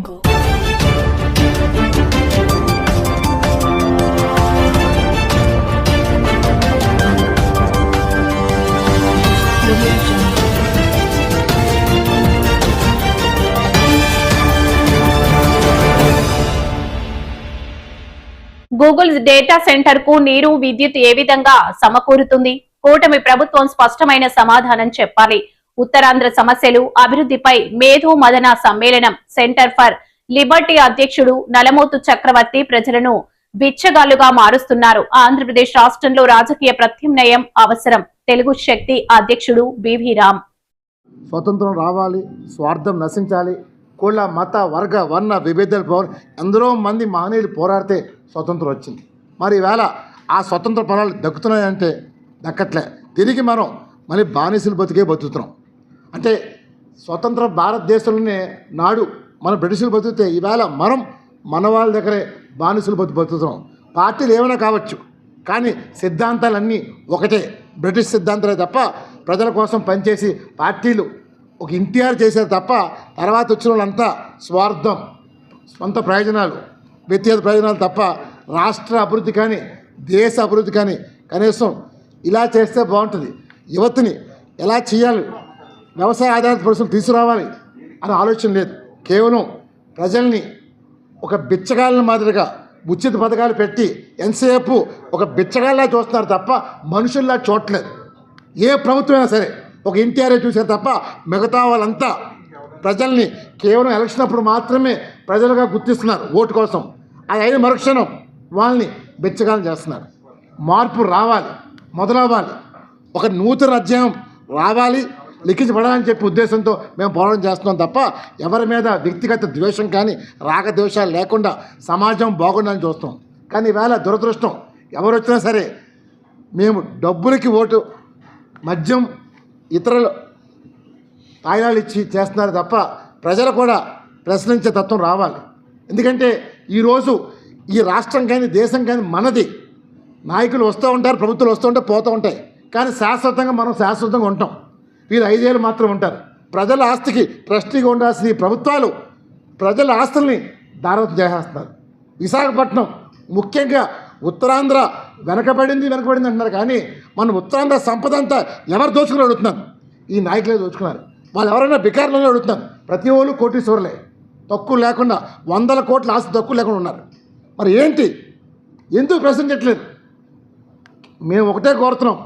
Jungle. Google data centre కు నీరు విద్యుత్ ఏ విధంగా సమకూరుతుంది? కూటమి ప్రభుత్వం స్పష్టమైన సమాధానం చెప్పాలి. ఉత్తరాంధ్ర సమస్యలు అభివృద్ధిపై మేధో మదన సమ్మేళనం సెంటర్ ఫర్ లిబర్టీ అధ్యక్షుడు నలమోతు చక్రవర్తి ప్రజలను బిచ్చగాళ్లుగా మారుస్తున్నారు. ఆంధ్రప్రదేశ్ రాష్ట్రంలో రాజకీయ ప్రత్యామ్నాయం అవసరం. తెలుగు శక్తి అధ్యక్షుడు బివి రామ్. స్వతంత్రం రావాలి, స్వార్థం నశించాలి, కుల మత వర్గ వర్ణ విభేదాలు పోవాలి. ఎందరో మంది మహనీయులు పోరాడితే స్వతంత్రం వచ్చింది. మరి ఈవేళ ఆ స్వతంత్ర ఫలాలు దక్కుతున్నాయంటే దక్కట్లే. తిరిగి మనం మళ్ళీ బానిసలు బతుకుతున్నాం. అంటే స్వతంత్ర భారతదేశంలోనే నాడు మనం బ్రిటిషులు బతుకుతే ఈవేళ మనం మన వాళ్ళ దగ్గరే బానిసలు బతుకుతున్నాం. పార్టీలు ఏమైనా కావచ్చు, కానీ సిద్ధాంతాలన్నీ ఒకటే, బ్రిటిష్ సిద్ధాంతాలే తప్ప ప్రజల కోసం పనిచేసి పార్టీలు ఒక ఎన్టీఆర్ చేశారు తప్ప తర్వాత వచ్చిన వాళ్ళంతా స్వార్థం, సొంత ప్రయోజనాలు, వ్యక్తిగత ప్రయోజనాలు తప్ప రాష్ట్ర అభివృద్ధి కానీ దేశ అభివృద్ధి కానీ కనీసం ఇలా చేస్తే బాగుంటుంది, యువతని ఎలా చేయాలి, వ్యవసాయ ఆధారిత పరిశ్రమలు తీసుకురావాలి అనే ఆలోచన లేదు. కేవలం ప్రజల్ని ఒక బిచ్చగాళ్ళ మాదిరిగా ఉచిత పథకాలు పెట్టి ఎంతసేపు ఒక బిచ్చగాళ్ళలా చూస్తున్నారు తప్ప మనుషుల్లా చూడట్లేదు. ఏ ప్రభుత్వమైనా సరే ఒక ఎన్టీఆర్ చూశారు తప్ప మిగతా వాళ్ళంతా ప్రజల్ని కేవలం ఎలక్షన్ అప్పుడు మాత్రమే ప్రజలుగా గుర్తిస్తున్నారు ఓటు కోసం. అది అయిన మరుక్షణం వాళ్ళని బిచ్చగాళ్ళని చేస్తున్నారు. మార్పు రావాలి, మొదలవ్వాలి, ఒక నూతన అధ్యాయం రావాలి, లిఖించబడాలని చెప్పి ఉద్దేశంతో మేము పోరాటం చేస్తున్నాం తప్ప ఎవరి మీద వ్యక్తిగత ద్వేషం కానీ రాగద్వేషాలు లేకుండా సమాజం బాగుండాలని చూస్తాం. కానీ ఈవేళ దురదృష్టం, ఎవరు వచ్చినా సరే మేము డబ్బులకి ఓటు, మద్యం, ఇతరులు తాయిలాలు ఇచ్చి చేస్తున్నారు తప్ప ప్రజలు కూడా ప్రశ్నించే తత్వం రావాలి. ఎందుకంటే ఈరోజు ఈ రాష్ట్రం కానీ దేశం కానీ మనది. నాయకులు వస్తూ ఉంటారు, ప్రభుత్వాలు వస్తూ ఉంటాయి, పోతూ ఉంటాయి, కానీ శాశ్వతంగా మనం శాశ్వతంగా ఉంటాం. వీరు 5 ఏళ్ళు మాత్రం ఉంటారు. ప్రజల ఆస్తికి ట్రస్టీగా ఉండాల్సిన ఈ ప్రభుత్వాలు ప్రజల ఆస్తుల్ని దారవతం చేసేస్తున్నారు. విశాఖపట్నం ముఖ్యంగా ఉత్తరాంధ్ర వెనకబడింది అంటున్నారు, కానీ మన ఉత్తరాంధ్ర సంపద అంతా ఎవరు దోచుకుని అడుగుతున్నారు? ఈ నాయకులే దోచుకున్నారు. వాళ్ళు ఎవరైనా బికారులను అడుగుతున్నారు. ప్రతి ఒళ్ళు కోటీశ్వరులే, తక్కువ లేకుండా 100 కోట్ల ఆస్తి తక్కువ లేకుండా ఉన్నారు. మరి ఏంటి, ఎందుకు ప్రశ్నించట్లేదు? మేము ఒకటే కోరుతున్నాం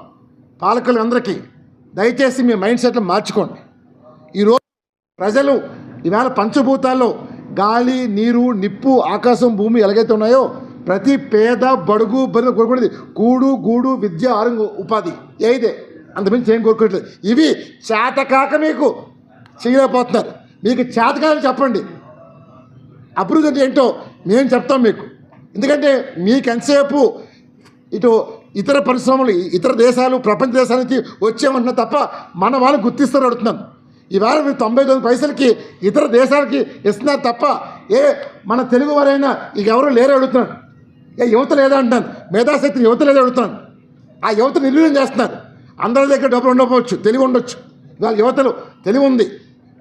పాలకులు అందరికీ, దయచేసి మీ మైండ్ సెట్లు మార్చుకోండి. ఈరోజు ప్రజలు ఈవేళ పంచభూతాల్లో గాలి, నీరు, నిప్పు, ఆకాశం, భూమి ఎలాగైతే ఉన్నాయో ప్రతి పేద బడుగు బరువు కోరుకునేది కూడు, గూడు, విద్య, ఆరోగ్య, ఉపాధి. ఇదే, అంతమించి ఏం కోరుకోవట్లేదు. ఇవి చేతకాక మీకు చేయలేకపోతున్నారు. మీకు చేతకాలని చెప్పండి. అభివృద్ధి అంటే ఏంటో మేము చెప్తాం మీకు. ఎందుకంటే మీకు ఎంతసేపు ఇటు ఇతర పరిశ్రమలు, ఇతర దేశాలు, ప్రపంచ దేశాల నుంచి వచ్చామంటున్నా తప్ప మన వాళ్ళు గుర్తిస్తారు అడుగుతున్నాను. ఈవేళ మీరు 99 పైసలకి ఇతర దేశాలకి ఇస్తున్నారు తప్ప మన తెలుగు వారైనా ఇక ఎవరు లేరు అడుగుతున్నాను. యువత లేదా అంటాను, మేధాశక్తి యువత లేదా అడుగుతున్నాను. ఆ యువత నిర్వీర్యం చేస్తున్నారు. అందరి దగ్గర డబ్బులు ఉండకపోవచ్చు, తెలివి ఉండొచ్చు. ఇవాళ యువతలు తెలివి ఉంది,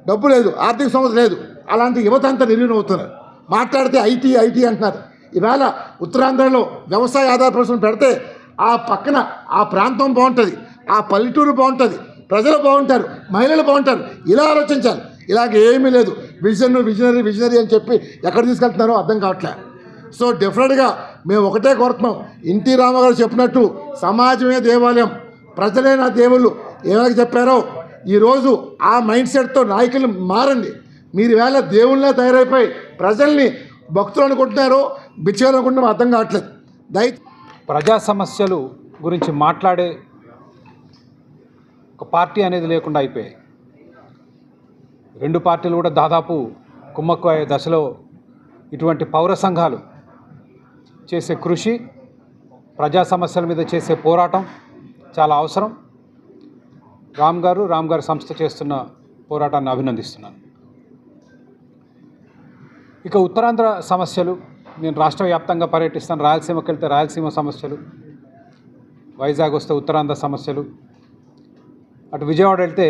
డబ్బు లేదు, ఆర్థిక సమస్య లేదు. అలాంటి యువత అంతా నిర్వీర్యం అవుతున్నారు. మాట్లాడితే ఐటీ అంటున్నారు. ఈవేళ ఉత్తరాంధ్రలో వ్యవసాయ ఆధార పరిశ్రమలు పెడితే ఆ పక్కన ఆ ప్రాంతం బాగుంటుంది, ఆ పల్లెటూరు బాగుంటుంది, ప్రజలు బాగుంటారు, మహిళలు బాగుంటారు. ఇలా ఆలోచించాలి. ఇలాగ ఏమీ లేదు. విజనరీ అని చెప్పి ఎక్కడ తీసుకెళ్తున్నారో అర్థం కావట్లే. సో డెఫినెట్గా మేము ఒకటే కోరుతున్నాం, ఎన్టీ రామారావు చెప్పినట్టు సమాజమే దేవాలయం, ప్రజలే నా దేవుళ్ళు ఏమైనా చెప్పారో ఈరోజు ఆ మైండ్ సెట్తో నాయకులు మారండి. మీరు ఈవేళ దేవుళ్ళ తయారైపోయి ప్రజల్ని భక్తులు అనుకుంటున్నారో బిచ్చారు అనుకుంటున్నారో అర్థం కావట్లేదు. ప్రజా సమస్యలు గురించి మాట్లాడే ఒక పార్టీ అనేది లేకుండా అయిపోయాయి. 2 పార్టీలు కూడా దాదాపు కుమ్మక్కయ్యే దశలో ఇటువంటి పౌర సంఘాలు చేసే కృషి, ప్రజా సమస్యల మీద చేసే పోరాటం చాలా అవసరం. రామ్ గారు సంస్థ చేస్తున్న పోరాటాన్ని అభినందిస్తున్నాను. ఇక ఉత్తరాంధ్ర సమస్యలు, నేను రాష్ట్ర వ్యాప్తంగా పర్యటిస్తాను. రాయలసీమకి వెళ్తే రాయలసీమ సమస్యలు, వైజాగ్ వస్తే ఉత్తరాంధ్ర సమస్యలు, అటు విజయవాడ వెళ్తే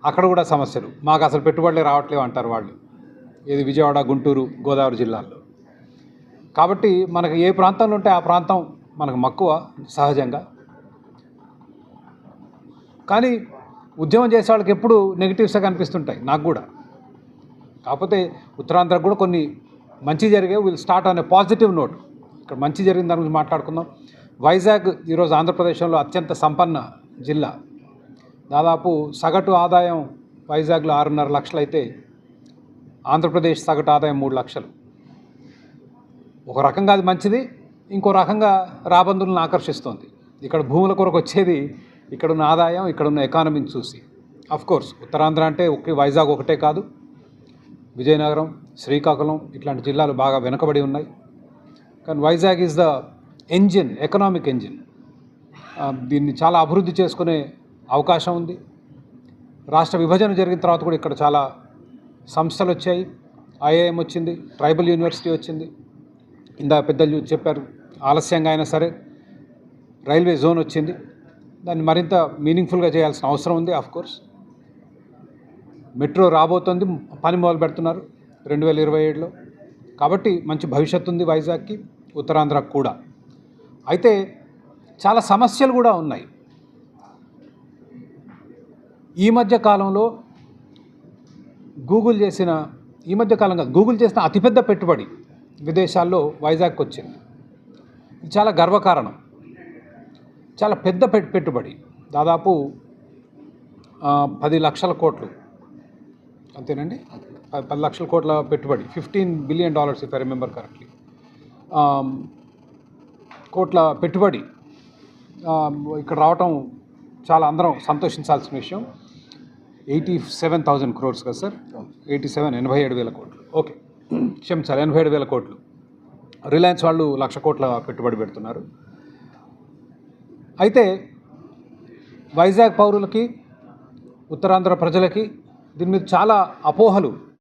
అక్కడ కూడా సమస్యలు. మాకు అసలు పెట్టుబడులే రావట్లేవు అంటారు వాళ్ళు. ఇది విజయవాడ, గుంటూరు, గోదావరి జిల్లాల్లో. కాబట్టి మనకు ఏ ప్రాంతంలో ఉంటే ఆ ప్రాంతం మనకు మక్కువ సహజంగా. కానీ ఉద్యమం చేసే వాళ్ళకి ఎప్పుడు నెగిటివ్సే కనిపిస్తుంటాయి, నాకు కూడా. కాకపోతే ఉత్తరాంధ్రకు కూడా కొన్ని మంచి జరిగే. Will start on a positive note. ఇక్కడ మంచి జరిగిన దాని గురించి మాట్లాడుకుందాం. వైజాగ్ ఈరోజు ఆంధ్రప్రదేశ్లో అత్యంత సంపన్న జిల్లా. దాదాపు సగటు ఆదాయం వైజాగ్లో 6.5 లక్షలు అయితే ఆంధ్రప్రదేశ్ సగటు ఆదాయం 3 లక్షలు. ఒక రకంగా అది మంచిది, ఇంకో రకంగా రాబందులను ఆకర్షిస్తోంది. ఇక్కడ భూముల కొరకు వచ్చేది ఇక్కడున్న ఆదాయం, ఇక్కడున్న ఎకానమీని చూసి. కోర్స్ ఉత్తరాంధ్ర అంటే వైజాగ్ ఒకటే కాదు, విజయనగరం, శ్రీకాకుళం ఇట్లాంటి జిల్లాలు బాగా వెనుకబడి ఉన్నాయి. కానీ Vizag is the engine, economic engine. దీన్ని చాలా అభివృద్ధి చేసుకునే అవకాశం ఉంది. రాష్ట్ర విభజన జరిగిన తర్వాత కూడా ఇక్కడ చాలా సంస్థలు వచ్చాయి. ఐఐఎం వచ్చింది, ట్రైబల్ యూనివర్సిటీ వచ్చింది. ఇందా పెద్దలు చెప్పారు, ఆలస్యంగా అయినా సరే రైల్వే జోన్ వచ్చింది. దాన్ని మరింత మీనింగ్ఫుల్గా చేయాల్సిన అవసరం ఉంది. కోర్స్ మెట్రో రాబోతోంది, పని మొదలు పెడుతున్నారు 2027లో. కాబట్టి మంచి భవిష్యత్తు ఉంది వైజాగ్కి, ఉత్తరాంధ్రకు కూడా. అయితే చాలా సమస్యలు కూడా ఉన్నాయి. ఈ మధ్య కాలంలో గూగుల్ చేసిన అతిపెద్ద పెట్టుబడి విదేశాల్లో వైజాగ్కి వచ్చింది. ఇది చాలా గర్వకారణం. చాలా పెద్ద పెట్టుబడి, దాదాపు 10 లక్షల కోట్లు, అంతేనండి, 10 లక్షల కోట్ల పెట్టుబడి, $15 billion if I remember correctly. కోట్ల పెట్టుబడి ఇక్కడ రావటం చాలా అందరం సంతోషించాల్సిన విషయం. 87,000 crores కదా సార్, 87,000 కోట్లు. ఓకే, క్షమించాలి, 87,000 కోట్లు. రిలయన్స్ వాళ్ళు 1,00,000 కోట్ల పెట్టుబడి పెడుతున్నారు. అయితే వైజాగ్ పౌరులకి, ఉత్తరాంధ్ర ప్రజలకి దీని మీద చాలా అపోహలు